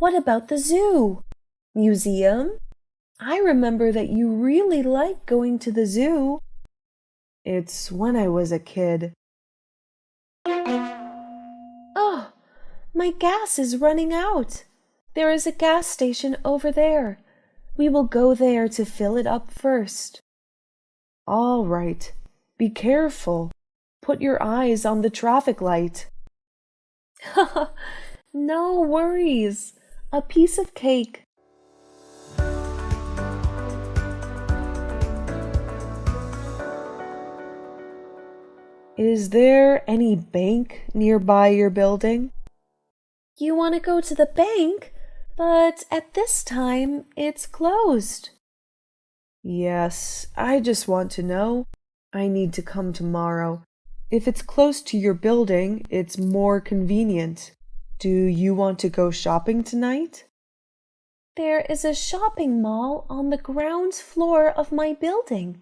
What about the zoo? Museum? I remember that you really liked going to the zoo. It's when I was a kid. Oh, my gas is running out. There is a gas station over there. We will go there to fill it up first. All right. Be careful. Put your eyes on the traffic light. No worries. A piece of cake. Is there any bank nearby your building? You want to go to the bank? But at this time, it's closed. Yes, I just want to know. I need to come tomorrow. If it's close to your building, it's more convenient. Do you want to go shopping tonight? There is a shopping mall on the ground floor of my building.